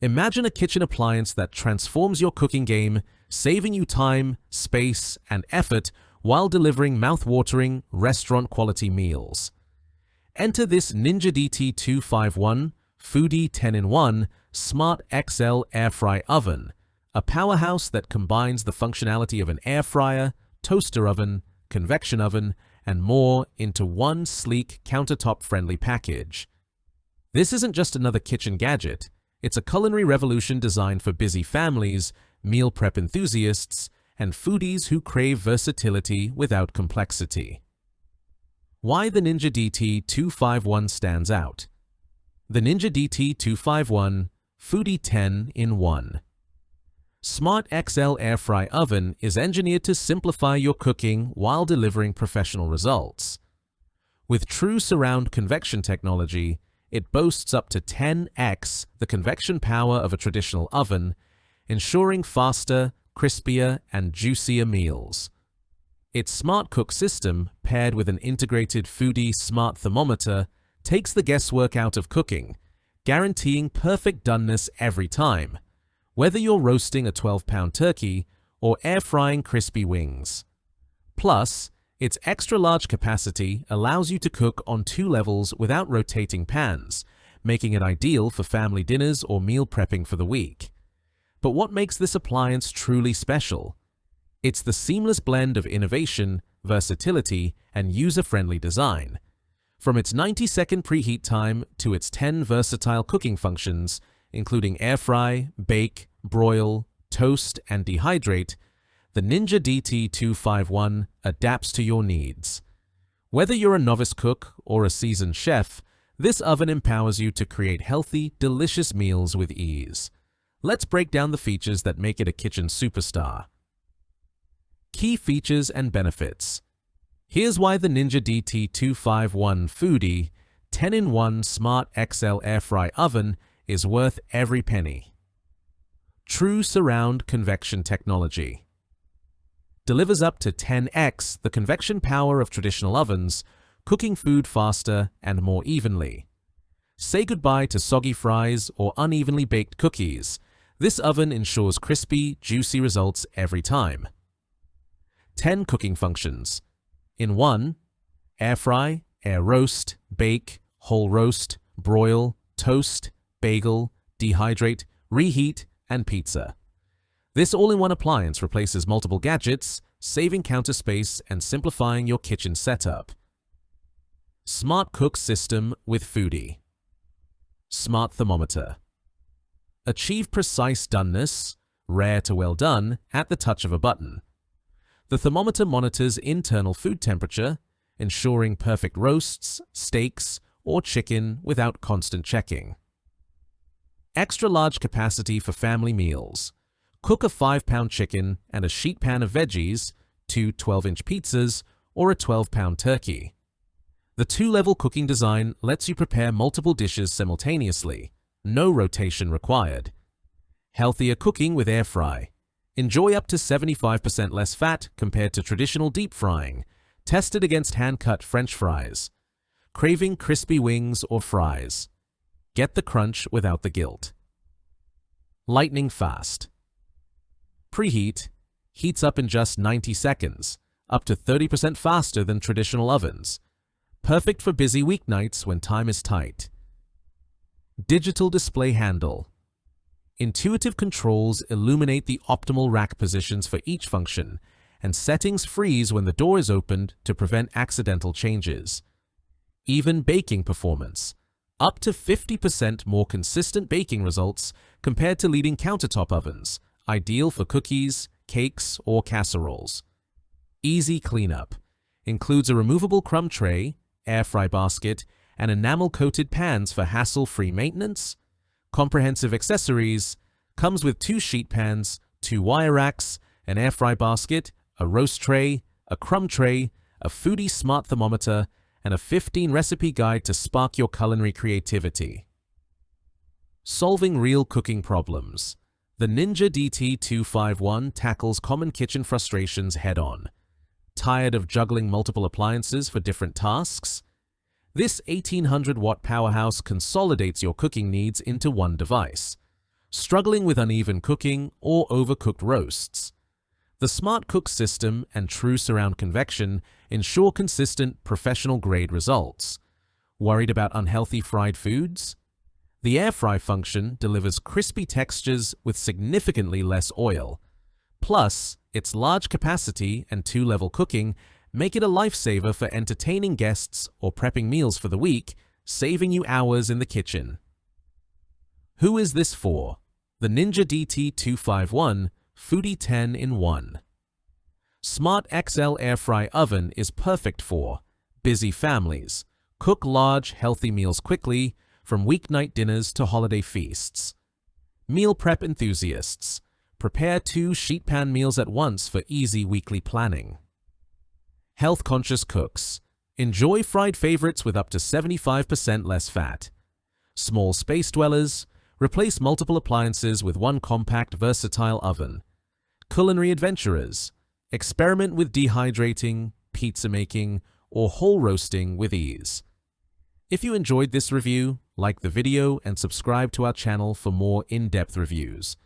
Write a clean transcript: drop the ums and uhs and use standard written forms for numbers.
Imagine a kitchen appliance that transforms your cooking game, saving you time, space, and effort while delivering mouth-watering, restaurant-quality meals. Enter this Ninja DT251 Foodi 10-in-1 Smart XL Air Fry Oven, a powerhouse that combines the functionality of an air fryer, toaster oven, convection oven, and more into one sleek, countertop-friendly package. This isn't just another kitchen gadget. It's a culinary revolution designed for busy families, meal prep enthusiasts, and foodies who crave versatility without complexity. Why the Ninja DT251 stands out. The Ninja DT251 Foodi 10-in-1 Smart XL Air Fry Oven is engineered to simplify your cooking while delivering professional results. With True Surround Convection technology, it boasts up to 10x the convection power of a traditional oven, ensuring faster, crispier, and juicier meals. Its Smart Cook system, paired with an integrated Foodi Smart Thermometer, takes the guesswork out of cooking, guaranteeing perfect doneness every time, whether you're roasting a 12-pound turkey or air-frying crispy wings. Plus, its extra-large capacity allows you to cook on 2 levels without rotating pans, making it ideal for family dinners or meal prepping for the week. But what makes this appliance truly special? It's the seamless blend of innovation, versatility, and user-friendly design. From its 90-second preheat time to its 10 versatile cooking functions, including air fry, bake, broil, toast, and dehydrate, the Ninja DT251 adapts to your needs. Whether you're a novice cook or a seasoned chef, this oven empowers you to create healthy, delicious meals with ease. Let's break down the features that make it a kitchen superstar. Key features and benefits. Here's why the Ninja DT251 Foodi 10-in-1 Smart XL Air Fry Oven is worth every penny. True Surround Convection technology. Delivers up to 10x the convection power of traditional ovens, cooking food faster and more evenly. Say goodbye to soggy fries or unevenly baked cookies. This oven ensures crispy, juicy results every time. 10 cooking functions. In 1, air fry, air roast, bake, whole roast, broil, toast, bagel, dehydrate, reheat, and pizza. This all-in-one appliance replaces multiple gadgets, saving counter space and simplifying your kitchen setup. Smart Cook System with Foodi. Smart Thermometer. Achieve precise doneness, rare to well done, at the touch of a button. The thermometer monitors internal food temperature, ensuring perfect roasts, steaks, or chicken without constant checking. Extra large capacity for family meals. Cook a 5-pound chicken and a sheet pan of veggies, 2 12-inch pizzas, or a 12-pound turkey. The 2-level cooking design lets you prepare multiple dishes simultaneously, no rotation required. Healthier cooking with air fry. Enjoy up to 75% less fat compared to traditional deep frying, tested against hand-cut French fries. Craving crispy wings or fries? Get the crunch without the guilt. Lightning fast. Preheat. Heats up in just 90 seconds, up to 30% faster than traditional ovens. Perfect for busy weeknights when time is tight. Digital display handle. Intuitive controls illuminate the optimal rack positions for each function, and settings freeze when the door is opened to prevent accidental changes. Even baking performance. Up to 50% more consistent baking results compared to leading countertop ovens, ideal for cookies, cakes, or casseroles. Easy cleanup. Includes a removable crumb tray, air fry basket, and enamel-coated pans for hassle-free maintenance. Comprehensive accessories. Comes with 2 sheet pans, 2 wire racks, an air fry basket, a roast tray, a crumb tray, a Foodi Smart Thermometer, and a 15-recipe guide to spark your culinary creativity. Solving real cooking problems. The Ninja DT251 tackles common kitchen frustrations head-on. Tired of juggling multiple appliances for different tasks? This 1800-watt powerhouse consolidates your cooking needs into one device. struggling with uneven cooking or overcooked roasts. The Smart Cook system and True Surround Convection ensure consistent, professional-grade results. Worried about unhealthy fried foods? The air fry function delivers crispy textures with significantly less oil. Plus, its large capacity and two-level cooking make it a lifesaver for entertaining guests or prepping meals for the week, saving you hours in the kitchen. Who is this for? The Ninja DT251 Foodi 10-in-1. Smart XL Air Fry Oven is perfect for busy families. Cook large, healthy meals quickly, from weeknight dinners to holiday feasts. Meal prep enthusiasts. Prepare 2 sheet pan meals at once for easy weekly planning. Health-conscious cooks. Enjoy fried favorites with up to 75% less fat. Small space dwellers. Replace multiple appliances with one compact, versatile oven. Culinary adventurers. Experiment with dehydrating, pizza making, or whole roasting with ease. If you enjoyed this review, like the video and subscribe to our channel for more in-depth reviews.